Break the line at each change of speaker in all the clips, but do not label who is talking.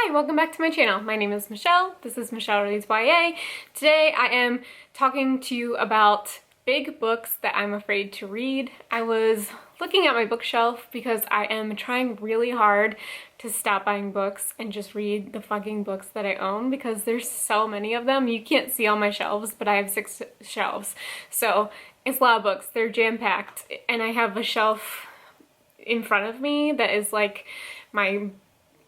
Hi, welcome back to my channel. My name is Michelle. This is Michelle Reads YA. Today I am talking to you about big books that I'm afraid to read. I was looking at my bookshelf because I am trying really hard to stop buying books and just read the fucking books that I own because there's so many of them. You can't see all my shelves, but I have 6 shelves. So it's a lot of books. They're jam-packed. And I have a shelf in front of me that is like my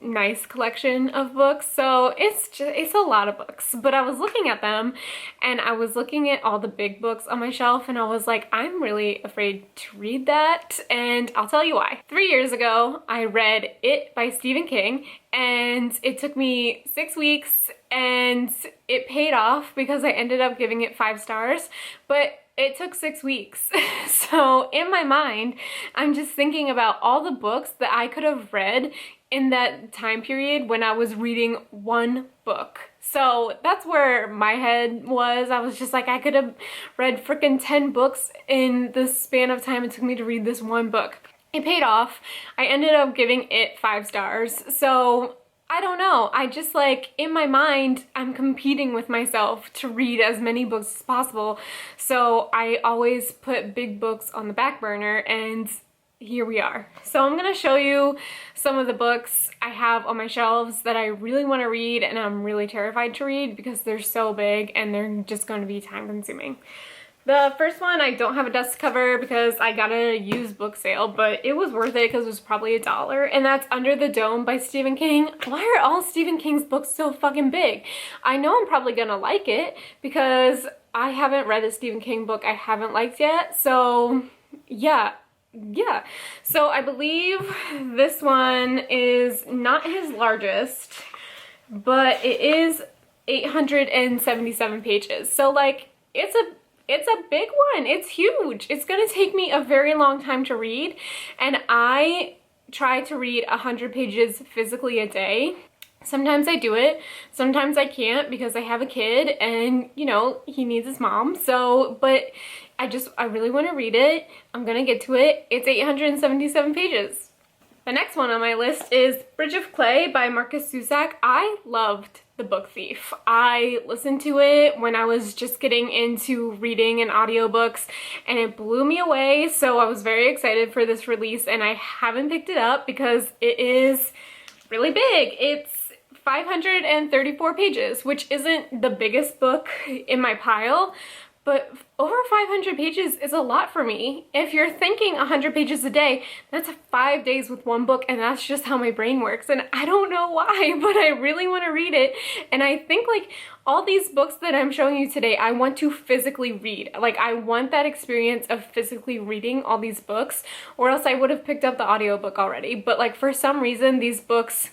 nice collection of books, so it's a lot of books. But I was looking at them and I was looking at all the big books on my shelf and I was like, I'm really afraid to read that, and I'll tell you why. 3 years ago I read It by Stephen King and it took me 6 weeks and it paid off because I ended up giving it 5 stars, but it took 6 weeks. So in my mind, I'm just thinking about all the books that I could have read in that time period when I was reading one book. So that's where my head was. I was just like, I could have read freaking 10 books in the span of time it took me to read this one book. It paid off. I ended up giving it 5 stars. So I don't know, I just like, in my mind, I'm competing with myself to read as many books as possible. So I always put big books on the back burner, and here we are. So I'm gonna show you some of the books I have on my shelves that I really want to read and I'm really terrified to read because they're so big and they're just going to be time consuming. The first one, I don't have a dust cover because I got a used book sale, but it was worth it because it was probably $1, and that's Under the Dome by Stephen King. Why are all Stephen King's books so fucking big? I know I'm probably gonna like it because I haven't read a Stephen King book I haven't liked yet, so yeah. So I believe this one is not his largest, but it is 877 pages. So like, it's a big one. It's huge. It's gonna take me a very long time to read, and I try to read 100 pages physically a day. Sometimes I do it, sometimes I can't because I have a kid and, you know, he needs his mom. So, but I really want to read it. I'm gonna get to it. It's 877 pages. The next one on my list is Bridge of Clay by Markus Zusak. I loved The Book Thief. I listened to it when I was just getting into reading and audiobooks and it blew me away. So I was very excited for this release, and I haven't picked it up because it is really big. It's 534 pages, which isn't the biggest book in my pile, but over 500 pages is a lot for me. If you're thinking 100 pages a day, that's 5 days with one book, and that's just how my brain works. And I don't know why, but I really want to read it. And I think like all these books that I'm showing you today, I want to physically read. Like, I want that experience of physically reading all these books, or else I would have picked up the audiobook already. But like, for some reason, these books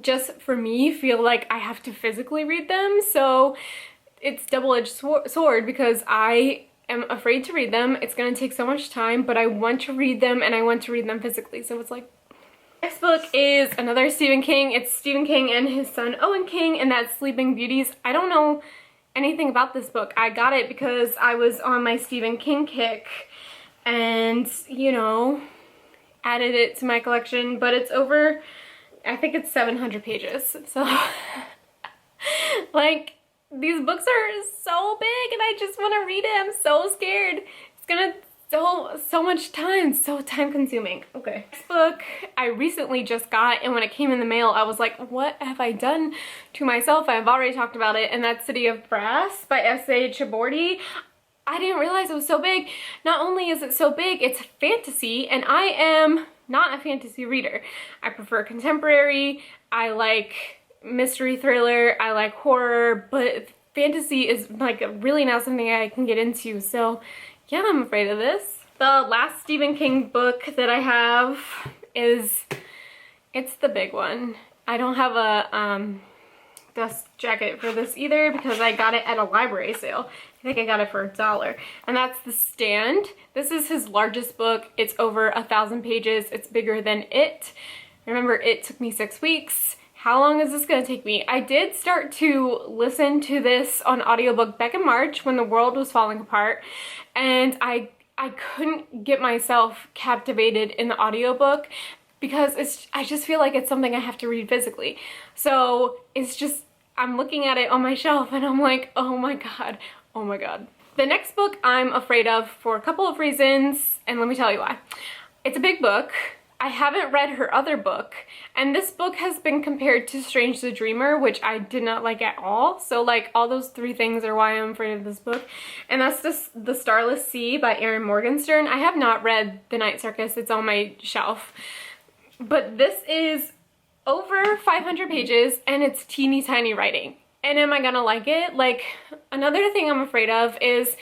just for me feel like I have to physically read them. So it's double-edged sword because I am afraid to read them. It's gonna take so much time, but I want to read them and I want to read them physically. So it's like, next book is another Stephen King. It's Stephen King and his son Owen King, and that's Sleeping Beauties. I don't know anything about this book. I got it because I was on my Stephen King kick and, you know, added it to my collection, but it's over, I think it's 700 pages. So like, these books are so big and I just want to read it. I'm so scared. It's gonna so much time, so time consuming. Okay. Next book I recently just got, and when it came in the mail I was like, what have I done to myself? I've already talked about it, and that's City of Brass by S.A. Chaborty. I didn't realize it was so big. Not only is it so big, it's fantasy, and I am not a fantasy reader. I prefer contemporary, I like mystery thriller, I like horror, but fantasy is like really not something I can get into. So yeah, I'm afraid of this. The last Stephen King book that I have is, it's the big one. I don't have a dust jacket for this either because I got it at a library sale. I think I got it for $1, and that's The Stand. This is his largest book. It's over 1,000 pages. It's bigger than It. Remember, It took me 6 weeks. How long is this gonna take me? I did start to listen to this on audiobook back in March when the world was falling apart, and I couldn't get myself captivated in the audiobook because I just feel like it's something I have to read physically. So it's just, I'm looking at it on my shelf and I'm like, oh my god, oh my god. The next book I'm afraid of for a couple of reasons, and let me tell you why. It's a big book. I haven't read her other book, and this book has been compared to Strange the Dreamer, which I did not like at all. So like all those three things are why I'm afraid of this book. And that's just The Starless Sea by Erin Morgenstern. I have not read The Night Circus. It's on my shelf. But this is over 500 pages and it's teeny tiny writing. And am I gonna like it? Like, another thing I'm afraid of is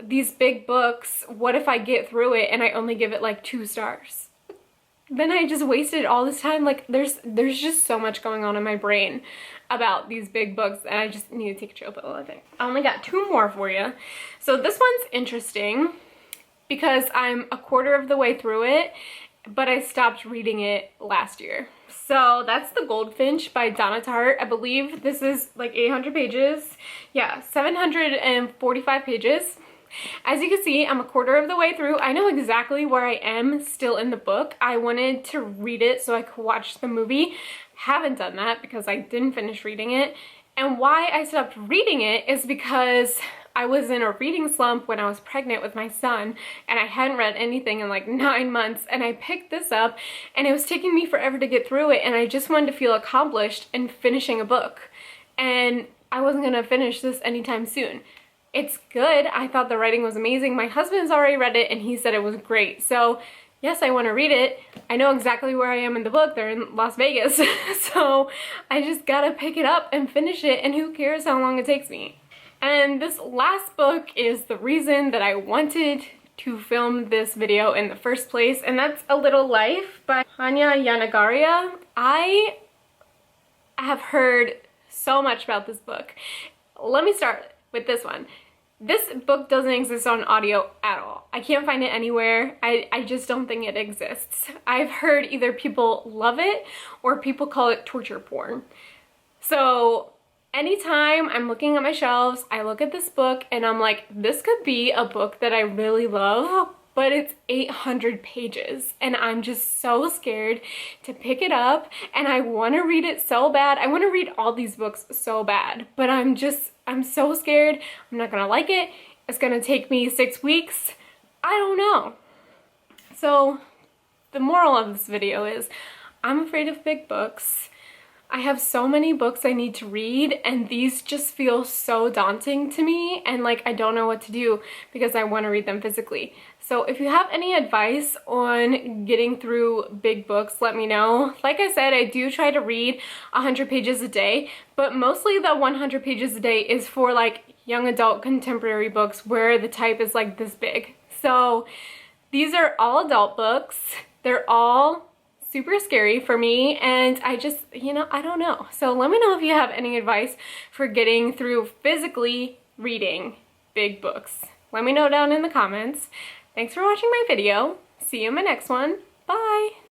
these big books. What if I get through it and I only give it like 2 stars? Then I just wasted all this time. Like, there's just so much going on in my brain about these big books, and I just need to take a chill pill, I think. I only got 2 more for you. So this one's interesting because I'm a quarter of the way through it, but I stopped reading it last year. So that's The Goldfinch by Donna Tartt. I believe this is like 800 pages. Yeah, 745 pages. As you can see, I'm a quarter of the way through. I know exactly where I am still in the book. I wanted to read it so I could watch the movie. Haven't done that because I didn't finish reading it. And why I stopped reading it is because I was in a reading slump when I was pregnant with my son, and I hadn't read anything in like 9 months, and I picked this up and it was taking me forever to get through it, and I just wanted to feel accomplished in finishing a book. And I wasn't gonna finish this anytime soon. It's good. I thought the writing was amazing. My husband's already read it and he said it was great. So yes, I want to read it. I know exactly where I am in the book. They're in Las Vegas. So I just gotta pick it up and finish it, and who cares how long it takes me. And this last book is the reason that I wanted to film this video in the first place, and that's A Little Life by Hanya Yanagaria. I have heard so much about this book. Let me start with this one. This book doesn't exist on audio at all. I can't find it anywhere. I just don't think it exists. I've heard either people love it or people call it torture porn. So anytime I'm looking at my shelves, I look at this book and I'm like, this could be a book that I really love, but it's 800 pages and I'm just so scared to pick it up, and I want to read it so bad. I want to read all these books so bad, but I'm so scared. I'm not gonna like it. It's gonna take me 6 weeks. I don't know. So the moral of this video is I'm afraid of big books. I have so many books I need to read, and these just feel so daunting to me, and like I don't know what to do because I want to read them physically. So if you have any advice on getting through big books, let me know. Like I said, I do try to read 100 pages a day, but mostly the 100 pages a day is for like young adult contemporary books where the type is like this big. So these are all adult books. They're all super scary for me, and I just, I don't know. So let me know if you have any advice for getting through physically reading big books. Let me know down in the comments. Thanks for watching my video. See you in my next one. Bye!